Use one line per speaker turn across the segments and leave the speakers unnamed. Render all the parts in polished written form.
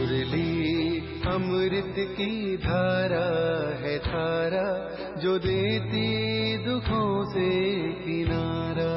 मुरली अमृत की धारा है धारा, जो देती दुखों से किनारा।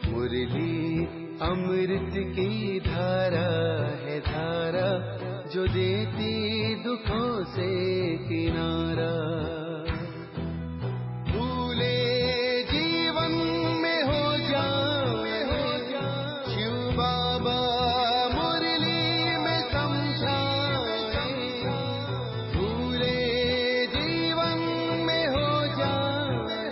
मुरली अमृत की धारा है धारा, जो देती दुखों से किनारा। भूले जीवन में हो जाए शिव बाबा मुरली में समझाए। भूले जीवन में हो जाए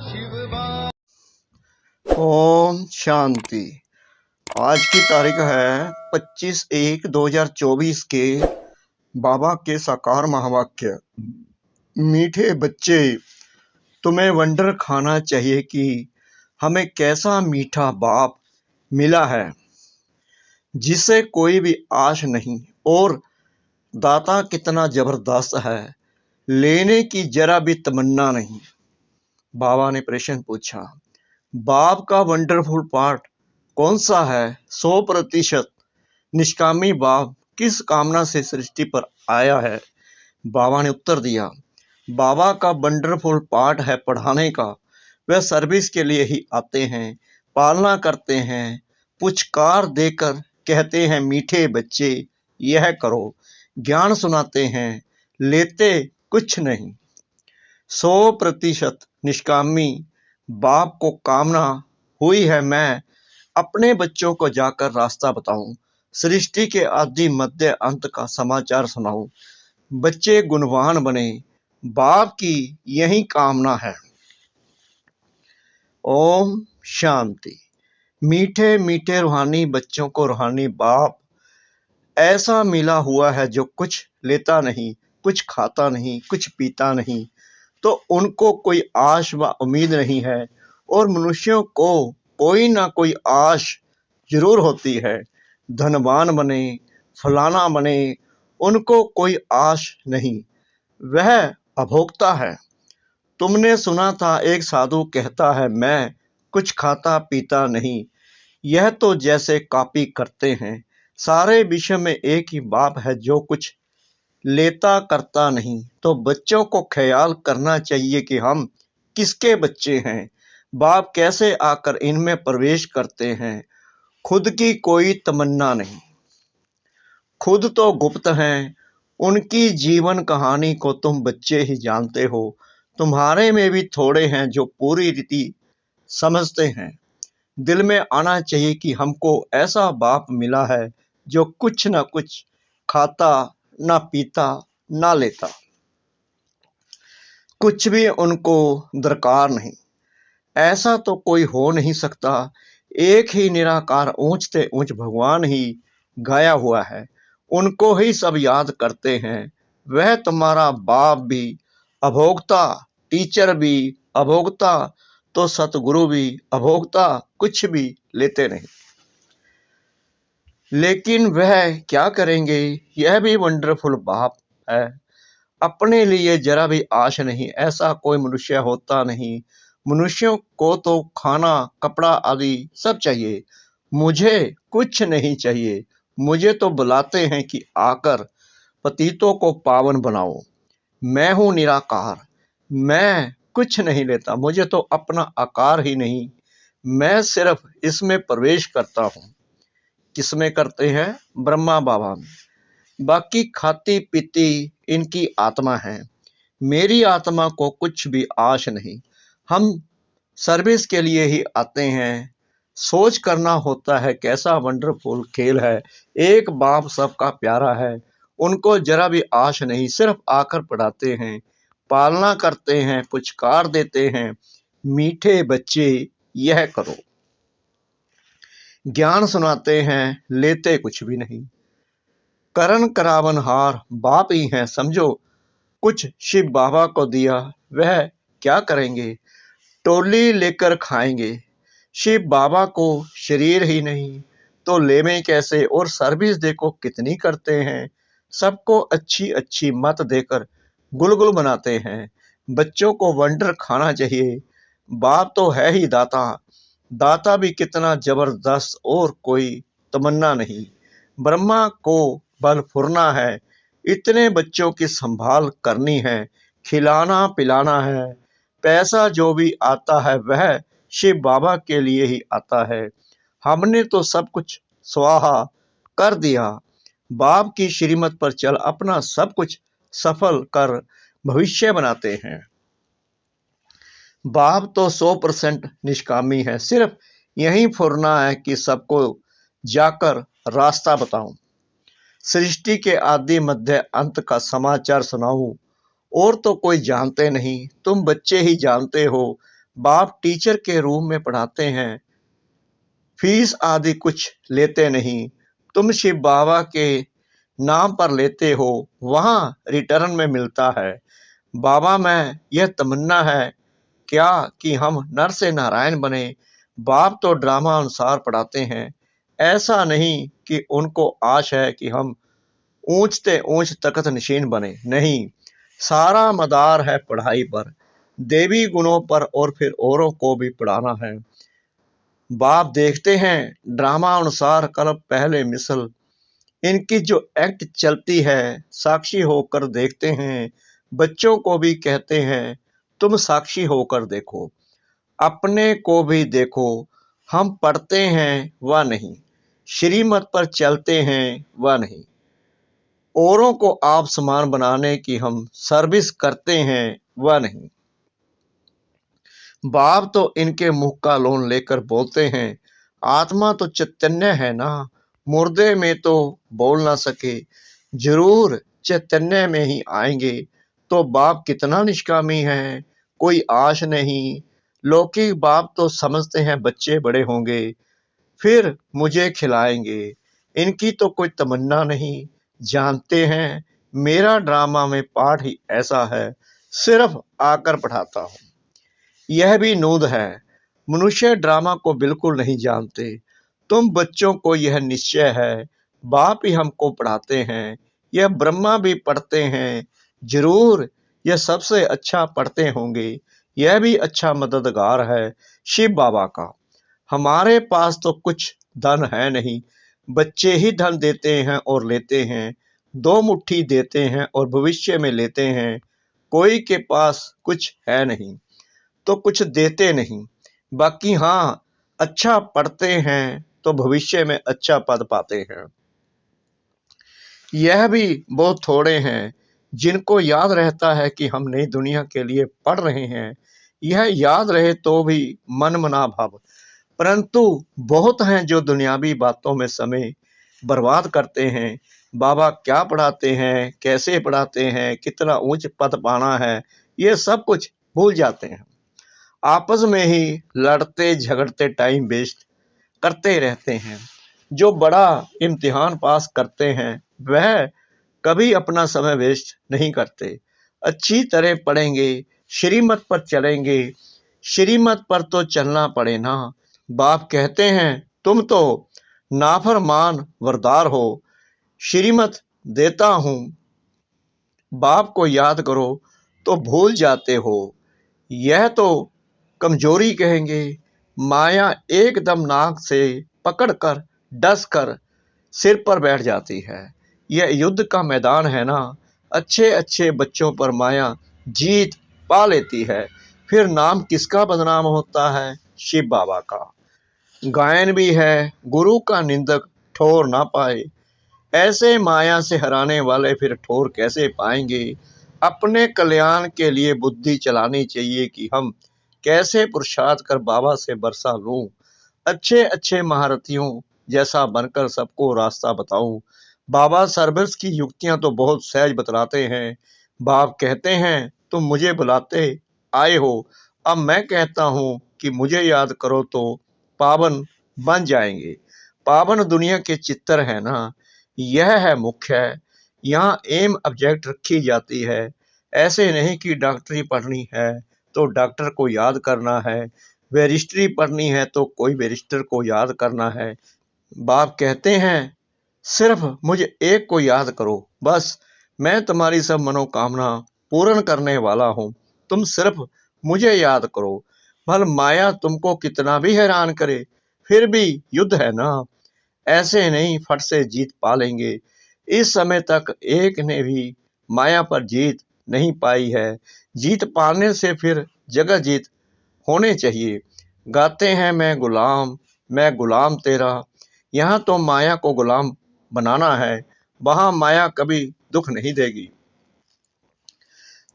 शिव बाबा।
ओम शांति। आज की तारीख है 25/1/2024 के बाबा के साकार महावाक्य। मीठे बच्चे, तुम्हें वंडर खाना चाहिए कि हमें कैसा मीठा बाप मिला है, जिसे कोई भी आश नहीं, और दाता कितना जबरदस्त है, लेने की जरा भी तमन्ना नहीं। बाबा ने प्रश्न पूछा, बाप का वंडरफुल पार्ट कौन सा है? 100% निष्कामी बाप किस कामना से सृष्टि पर आया है? बाबा ने उत्तर दिया, बाबा का वंडरफुल पार्ट है पढ़ाने का। वह सर्विस के लिए ही आते हैं, पालना करते हैं, पुचकार देकर कहते हैं, मीठे बच्चे यह करो। ज्ञान सुनाते हैं, लेते कुछ नहीं। 100% निष्कामी बाप को कामना हुई है मैं अपने बच्चों को जाकर रास्ता बताऊं, सृष्टि के आदि मध्य अंत का समाचार सुनाऊं, बच्चे गुणवान बने। बाप की यही कामना है। ओम शांति। मीठे मीठे रूहानी बच्चों को रूहानी बाप ऐसा मिला हुआ है जो कुछ लेता नहीं, कुछ खाता नहीं, कुछ पीता नहीं, तो उनको कोई आश व उम्मीद नहीं है। और मनुष्यों को कोई ना कोई आश जरूर होती है, धनवान बने, फलाना बने, उनको कोई आश नहीं, वह अभोक्ता है। तुमने सुना था एक साधु कहता है, मैं कुछ खाता पीता नहीं। यह तो जैसे कॉपी करते हैं। सारे विश्व में एक ही बाप है जो कुछ लेता करता नहीं। तो बच्चों को ख्याल करना चाहिए कि हम किसके बच्चे हैं, बाप कैसे आकर इनमें प्रवेश करते हैं। खुद की कोई तमन्ना नहीं, खुद तो गुप्त हैं। उनकी जीवन कहानी को तुम बच्चे ही जानते हो। तुम्हारे में भी थोड़े हैं जो पूरी रीति समझते हैं। दिल में आना चाहिए कि हमको ऐसा बाप मिला है जो कुछ ना कुछ खाता, ना पीता, ना लेता, कुछ भी उनको दरकार नहीं। ऐसा तो कोई हो नहीं सकता। एक ही निराकार ऊंचते ऊंच भगवान ही गाया हुआ है, उनको ही सब याद करते हैं। वह तुम्हारा बाप भी अभोक्ता, टीचर भी अभोक्ता, तो सतगुरु भी अभोक्ता, कुछ भी लेते नहीं। लेकिन वह क्या करेंगे? यह भी वंडरफुल बाप है। अपने लिए जरा भी आश नहीं, ऐसा कोई मनुष्य होता नहीं। मनुष्यों को तो खाना, कपड़ा आदि सब चाहिए, मुझे कुछ नहीं चाहिए। मुझे तो बुलाते हैं कि आकर पतितों को पावन बनाओ। मैं हूँ निराकार, मैं कुछ नहीं लेता। मुझे तो अपना आकार ही नहीं, मैं सिर्फ इसमें प्रवेश करता हूँ। किसमें करते हैं? ब्रह्मा बाबा में। बाकी खाती पीती इनकी आत्मा है, मेरी आत्मा को कुछ भी आश नहीं। हम सर्विस के लिए ही आते हैं। सोच करना होता है कैसा वंडरफुल खेल है। एक बाप सबका प्यारा है, उनको जरा भी आश नहीं, सिर्फ आकर पढ़ाते हैं, पालना करते हैं, पुचकार देते हैं, मीठे बच्चे यह करो। ज्ञान सुनाते हैं, लेते कुछ भी नहीं। करण करावनहार बाप ही हैं समझो। कुछ शिव बाबा को दिया, वह क्या करेंगे? टोली लेकर खाएंगे। शिव बाबा को शरीर ही नहीं तो लेवें कैसे? और सर्विस देखो कितनी करते हैं, सबको अच्छी अच्छी मत देकर गुलगुल बनाते हैं। बच्चों को वंडर खाना चाहिए। बाप तो है ही दाता, दाता भी कितना जबरदस्त, और कोई तमन्ना नहीं। ब्रह्मा को बल फुरना है, इतने बच्चों की संभाल करनी है, खिलाना पिलाना है। पैसा जो भी आता है वह शिव बाबा के लिए ही आता है। हमने तो सब कुछ स्वाहा कर दिया। बाप की श्रीमत पर चल अपना सब कुछ सफल कर भविष्य बनाते हैं। बाप तो 100% निष्कामी है, सिर्फ यही फुरना है कि सबको जाकर रास्ता बताऊं, सृष्टि के आदि मध्य अंत का समाचार सुनाऊं। और तो कोई जानते नहीं, तुम बच्चे ही जानते हो। बाप टीचर के रूम में पढ़ाते हैं, फीस आदि कुछ लेते नहीं। तुम शिव बाबा के नाम पर लेते हो, वहां रिटर्न में मिलता है। बाबा में यह तमन्ना है क्या कि हम नर से नारायण बने। बाप तो ड्रामा अनुसार पढ़ाते हैं, ऐसा नहीं कि उनको आश है कि हम ऊंचते ऊंच तख्त नशीन बने। नहीं, सारा मदार है पढ़ाई पर, देवी गुणों पर, और फिर औरों को भी पढ़ाना है। बाप देखते हैं ड्रामा अनुसार कल पहले मिसल, इनकी जो एक्ट चलती है साक्षी होकर देखते हैं। बच्चों को भी कहते हैं तुम साक्षी होकर देखो, अपने को भी देखो, हम पढ़ते हैं व नहीं, श्रीमत पर चलते हैं व नहीं, औरों को आप समान बनाने की हम सर्विस करते हैं व नहीं। बाप तो इनके मुख का लोन लेकर बोलते हैं, आत्मा तो चैतन्य है ना, मुर्दे में तो बोल ना सके, जरूर चैतन्य में ही आएंगे। तो बाप कितना निष्कामी है, कोई आश नहीं। लौकिक बाप तो समझते हैं बच्चे बड़े होंगे फिर मुझे खिलाएंगे, इनकी तो कोई तमन्ना नहीं। जानते हैं मेरा ड्रामा में पाठ ही ऐसा है, सिर्फ आकर पढ़ाता हूँ। यह भी नूद है, मनुष्य ड्रामा को बिल्कुल नहीं जानते। तुम बच्चों को यह निश्चय है, बाप ही हमको पढ़ाते हैं। यह ब्रह्मा भी पढ़ते हैं, जरूर यह सबसे अच्छा पढ़ते होंगे। यह भी अच्छा मददगार है शिव बाबा का। हमारे पास तो कुछ धन है नहीं, बच्चे ही धन देते हैं और लेते हैं, 2 मुट्ठी देते हैं और भविष्य में लेते हैं। कोई के पास कुछ है नहीं तो कुछ देते नहीं। बाकी हाँ, अच्छा पढ़ते हैं तो भविष्य में अच्छा पद पाते हैं। यह भी बहुत थोड़े हैं जिनको याद रहता है कि हम नई दुनिया के लिए पढ़ रहे हैं। यह याद रहे तो भी मन मना भाव, परंतु बहुत हैं जो दुनियावी बातों में समय बर्बाद करते हैं। बाबा क्या पढ़ाते हैं, कैसे पढ़ाते हैं, कितना ऊंच पद पाना है, ये सब कुछ भूल जाते हैं। आपस में ही लड़ते झगड़ते टाइम वेस्ट करते रहते हैं। जो बड़ा इम्तिहान पास करते हैं वह कभी अपना समय वेस्ट नहीं करते। अच्छी तरह पढ़ेंगे, श्रीमत पर चलेंगे। श्रीमत पर तो चलना पड़े ना। बाप कहते हैं तुम तो नाफरमान वरदार हो, श्रीमत देता हूं, बाप को याद करो तो भूल जाते हो। यह तो कमजोरी कहेंगे। माया एकदम नाक से पकड़कर डस कर सिर पर बैठ जाती है। यह युद्ध का मैदान है ना, अच्छे अच्छे बच्चों पर माया जीत पा लेती है। फिर नाम किसका बदनाम होता है? शिव बाबा का। गायन भी है, गुरु का निंदक ठोर ना पाए। ऐसे माया से हराने वाले फिर ठोर कैसे पाएंगे? अपने कल्याण के लिए बुद्धि चलानी चाहिए कि हम कैसे पुरुषार्थ कर बाबा से बरसा लूं, अच्छे अच्छे महारथियों जैसा बनकर सबको रास्ता बताऊं। बाबा सर्विस की युक्तियां तो बहुत सहज बतलाते हैं। बाप कहते हैं तुम मुझे बुलाते आए हो, अब मैं कहता हूं कि मुझे याद करो तो पावन बन जाएंगे। पावन दुनिया के चित्तर है ना, यह है मुख्य। यहाँ एम ऑब्जेक्ट रखी जाती है। ऐसे नहीं कि डॉक्टरी पढ़नी है तो डॉक्टर को याद करना है, बैरिस्ट्री पढ़नी है तो कोई बैरिस्टर को याद करना है। बाप कहते हैं सिर्फ मुझे एक को याद करो, बस मैं तुम्हारी सब मनोकामना पूर्ण करने वाला हूँ। तुम सिर्फ मुझे याद करो। भल माया तुमको कितना भी हैरान करे, फिर भी युद्ध है ना। ऐसे नहीं फट से जीत पा लेंगे। इस समय तक एक ने भी माया पर जीत नहीं पाई है। जीत पाने से फिर जगह जीत होने चाहिए। गाते हैं मैं गुलाम तेरा। यहाँ तो माया को गुलाम बनाना है, वहाँ माया कभी दुख नहीं देगी।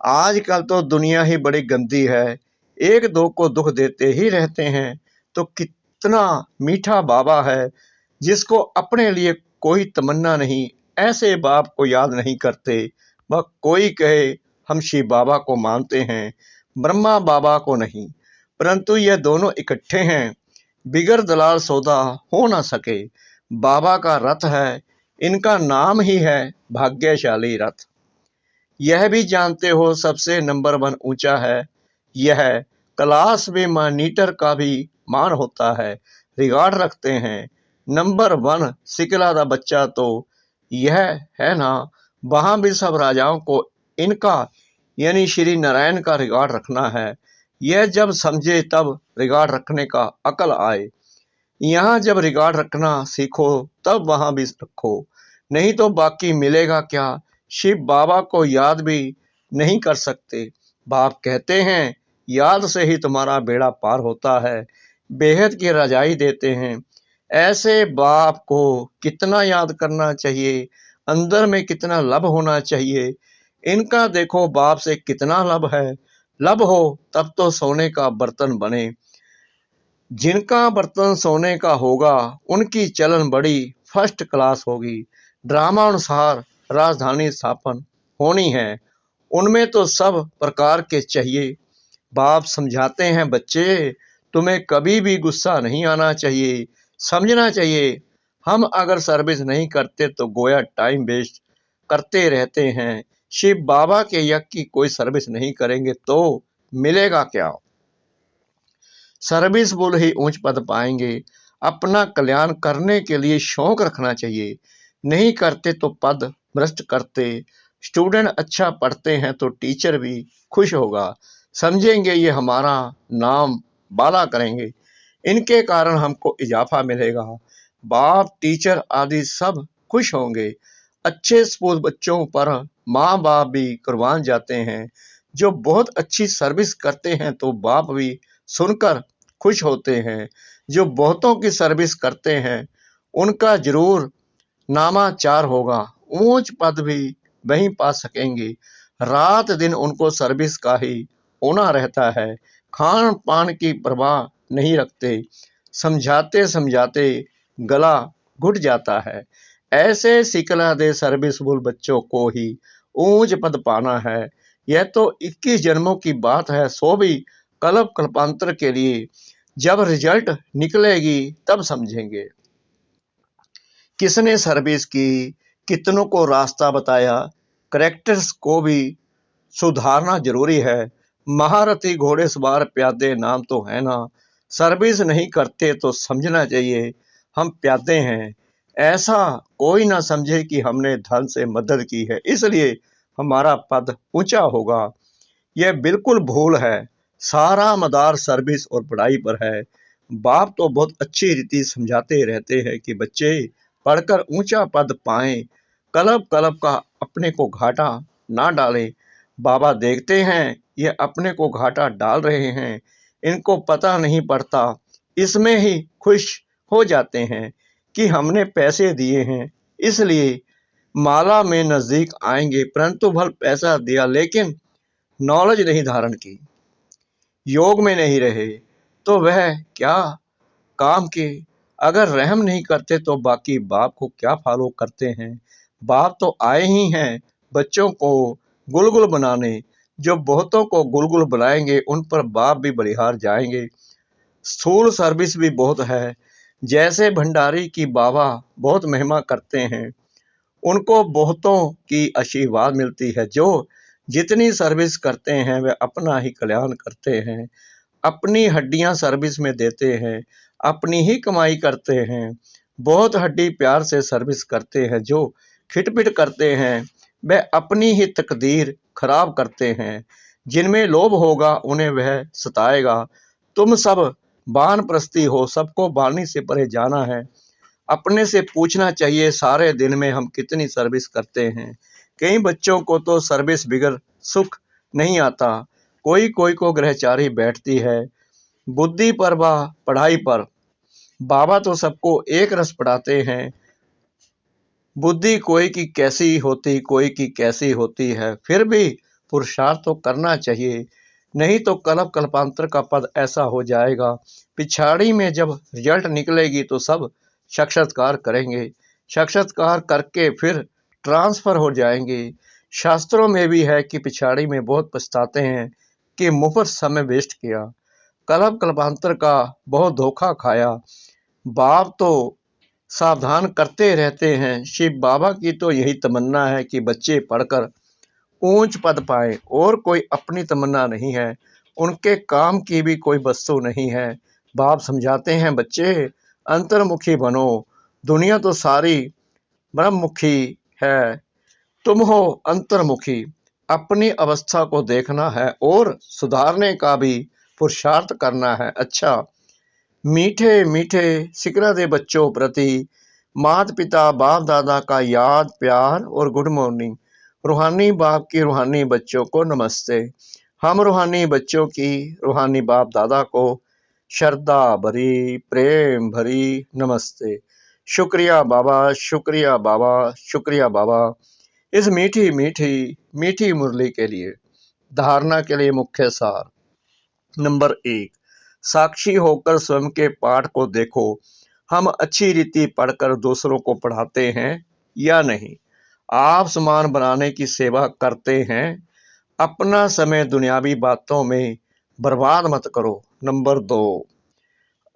आजकल तो दुनिया ही बड़ी गंदी है, एक दो को दुख देते ही रहते हैं। तो कितना मीठा बाबा है जिसको अपने लिए कोई तमन्ना नहीं, ऐसे बाप को याद नहीं करते। वह कोई कहे हम शिव बाबा को मानते हैं, ब्रह्मा बाबा को नहीं, परंतु ये दोनों इकट्ठे हैं, बिगर दलाल सौदा हो ना सके। बाबा का रथ है, इनका नाम ही है भाग्यशाली रथ। यह भी जानते हो सबसे नंबर 1 ऊंचा है यह, क्लास में मॉनिटर का भी मान होता है, रिकॉर्ड रखते हैं। नंबर 1 सिकला दा बच्चा तो यह है ना, वहां भी सब राजाओं को इनका यानी श्री नारायण का रिकॉर्ड रखना है। यह जब समझे तब रिकॉर्ड रखने का अकल आए। यहाँ जब रिकॉर्ड रखना सीखो तब वहां भी रखो, नहीं तो बाकी मिलेगा क्या। शिव बाबा को याद भी नहीं कर सकते। बाप कहते हैं याद से ही तुम्हारा बेड़ा पार होता है, बेहद की रजाई देते हैं। ऐसे बाप को कितना याद करना चाहिए, अंदर में कितना लब होना चाहिए। इनका देखो बाप से कितना लब है। लब हो तब तो सोने का बर्तन बने। जिनका बर्तन सोने का होगा उनकी चलन बड़ी फर्स्ट क्लास होगी। ड्रामा अनुसार राजधानी स्थापन होनी है, उनमें तो सब प्रकार के चाहिए। बाप समझाते हैं बच्चे तुम्हें कभी भी गुस्सा नहीं आना चाहिए, समझना चाहिए हम अगर सर्विस नहीं करते तो गोया टाइम वेस्ट करते रहते हैं। शिव बाबा के यज्ञ की कोई सर्विस नहीं करेंगे तो मिलेगा क्या। सर्विस बुल ही ऊंच पद पाएंगे। अपना कल्याण करने के लिए शौक रखना चाहिए, नहीं करते तो पद भ्रष्ट करते। स्टूडेंट अच्छा पढ़ते हैं तो टीचर भी खुश होगा, समझेंगे ये हमारा नाम बाला करेंगे, इनके कारण हमको इजाफा मिलेगा। बाप टीचर आदि सब खुश होंगे। अच्छे स्कूल बच्चों पर माँ बाप भी कुर्बान जाते हैं। जो बहुत अच्छी सर्विस करते हैं तो बाप भी सुनकर खुश होते हैं। जो बहुतों की सर्विस करते हैं उनका जरूर नामाचार होगा, ऊंच पद भी वहीं पा सकेंगे। रात दिन उनको सर्विस का ही होना रहता है, खान पान की परवाह नहीं रखते। समझाते समझाते गला घुट जाता है। ऐसे सिकला दे सर्विसबुल बच्चों को ही ऊंच पद पाना है। यह तो 21 जन्मों की बात है, सो भी कल्प कल्पांतर के लिए। जब रिजल्ट निकलेगी तब समझेंगे किसने सर्विस की, कितनों को रास्ता बताया। करेक्टर्स को भी सुधारना जरूरी है। महारथी घोड़ेसवार प्यादे नाम तो है ना, सर्विस नहीं करते तो समझना चाहिए हम प्यादे हैं। ऐसा कोई ना समझे कि हमने धन से मदद की है इसलिए हमारा पद ऊंचा होगा। यह बिल्कुल भूल है। सारा मदार सर्विस और पढ़ाई पर है। बाप तो बहुत अच्छी रीति समझाते रहते हैं कि बच्चे पढ़कर ऊंचा पद पाएं, कल्प कल्प का अपने को घाटा ना डालें। बाबा देखते हैं ये अपने को घाटा डाल रहे हैं, इनको पता नहीं पड़ता, इसमें ही खुश हो जाते हैं कि हमने पैसे दिए हैं इसलिए माला में नजदीक आएंगे, परंतु भल पैसा दिया लेकिन नॉलेज नहीं धारण की, योग में नहीं रहे तो वह क्या काम के। अगर रहम नहीं करते तो बाकी बाप को क्या फॉलो करते हैं। बाप तो आए ही हैं बच्चों को गुलगुल बनाने। जो बहुतों को गुलगुल बनाएंगे उन पर बाप भी बलिहार जाएंगे। स्थूल सर्विस भी बहुत है। जैसे भंडारी की बाबा बहुत महिमा करते हैं, उनको बहुतों की आशीर्वाद मिलती है। जो जितनी सर्विस करते हैं वे अपना ही कल्याण करते हैं, अपनी हड्डियां सर्विस में देते हैं, अपनी ही कमाई करते हैं। बहुत हड्डी प्यार से सर्विस करते हैं। जो खिटपिट करते हैं वे अपनी ही तकदीर खराब करते हैं। जिनमें लोभ होगा उन्हें वह सताएगा। तुम सब बानप्रस्ती हो, सबको बानी से परे जाना है। अपने से पूछना चाहिए सारे दिन में हम कितनी सर्विस करते हैं। कई बच्चों को तो सर्विस बिगर सुख नहीं आता। कोई कोई को ग्रहचारी बैठती है बुद्धि पर व पढ़ाई पर। बाबा तो सबको एक रस पढ़ाते हैं। बुद्धि कोई की कैसी होती, कोई की कैसी होती है, फिर भी पुरुषार्थ तो करना चाहिए, नहीं तो कल्प कल्पांतर का पद ऐसा हो जाएगा। पिछाड़ी में जब रिजल्ट निकलेगी तो सब साक्षात्कार करेंगे, साक्षात्कार करके फिर ट्रांसफर हो जाएंगे। शास्त्रों में भी है कि पिछाड़ी में बहुत पछताते हैं कि मुफ्त समय वेस्ट किया, कल्प कल्पांतर का बहुत धोखा खाया। बाप तो सावधान करते रहते हैं। शिव बाबा की तो यही तमन्ना है कि बच्चे पढ़कर ऊंच पद पाए, और कोई अपनी तमन्ना नहीं है, उनके काम की भी कोई वस्तु नहीं है। बाप समझाते हैं बच्चे अंतर्मुखी बनो, दुनिया तो सारी ब्रह्ममुखी है, तुम हो अंतर्मुखी। अपनी अवस्था को देखना है और सुधारने का भी पुरुषार्थ करना है। अच्छा, मीठे मीठे सिकरा दे बच्चों प्रति माता पिता बाप दादा का याद प्यार और गुड मॉर्निंग। रूहानी बाप की रूहानी बच्चों को नमस्ते। हम रूहानी बच्चों की रूहानी बाप दादा को श्रद्धा भरी प्रेम भरी नमस्ते। शुक्रिया बाबा, शुक्रिया बाबा, शुक्रिया बाबा इस मीठी मीठी मीठी मुरली के लिए। धारणा के लिए मुख्य सार। नंबर 1, साक्षी होकर स्वयं के पाठ को देखो। हम अच्छी रीति पढ़कर दूसरों को पढ़ाते हैं या नहीं? आप सामान बनाने की सेवा करते हैं? अपना समय दुनियावी बातों में बर्बाद मत करो। नंबर 2,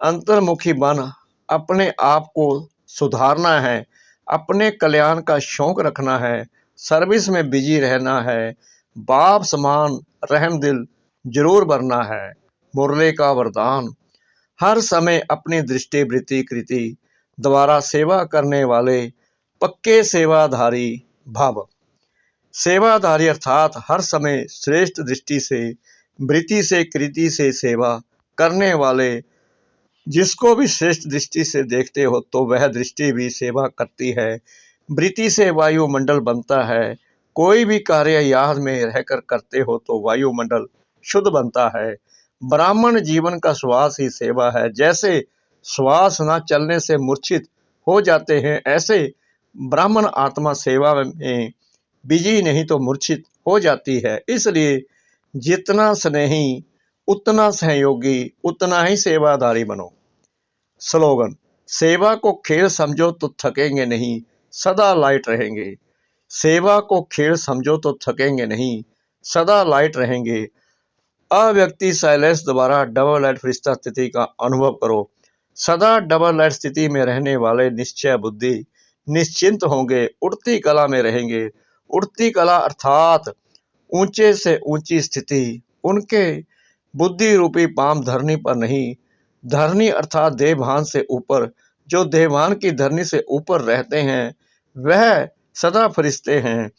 अंतर्मुखी बन अपने आप को सुधारना है, अपने कल्याण का शौक रखना है, सर्विस में बिजी रहना है, बाप समान रहम दिल जरूर बनना है। मुरली का वरदान, हर समय अपनी दृष्टि वृत्ति कृति द्वारा सेवा करने वाले पक्के सेवाधारी भव। सेवाधारी अर्थात हर समय श्रेष्ठ दृष्टि से वृत्ति से कृति से सेवा करने वाले। जिसको भी श्रेष्ठ दृष्टि से देखते हो तो वह दृष्टि भी सेवा करती है। वृत्ति से वायुमंडल बनता है। कोई भी कार्य याद में रहकर करते हो तो वायुमंडल शुद्ध बनता है। ब्राह्मण जीवन का श्वास ही सेवा है। जैसे श्वास न चलने से मूर्छित हो जाते हैं, ऐसे ब्राह्मण आत्मा सेवा में बिजी नहीं तो मूर्छित हो जाती है। इसलिए जितना स्नेही उतना सहयोगी उतना ही सेवाधारी बनो। स्लोगन, सेवा को खेल समझो तो थकेंगे नहीं, सदा लाइट रहेंगे। सेवा को खेल समझो तो थकेंगे नहीं, सदा लाइट रहेंगे। अव्यक्ति साइलेंस द्वारा डबल लाइट फरिश्ता स्थिति का अनुभव करो। सदा डबल लाइट स्थिति में रहने वाले निश्चय बुद्धि निश्चिंत होंगे, उड़ती कला में रहेंगे। उड़ती कला अर्थात ऊंचे से ऊंची स्थिति। उनके बुद्धि रूपी पाम धरनी पर नहीं, धरनी अर्थात देवभान से ऊपर। जो देवभान की धरनी से ऊपर रहते हैं वह सदा फरिश्ते हैं।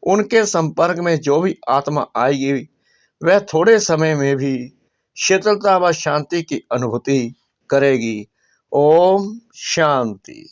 उनके संपर्क में जो भी आत्मा आएगी वह थोड़े समय में भी शीतलता व शांति की अनुभूति करेगी। ओम शांति।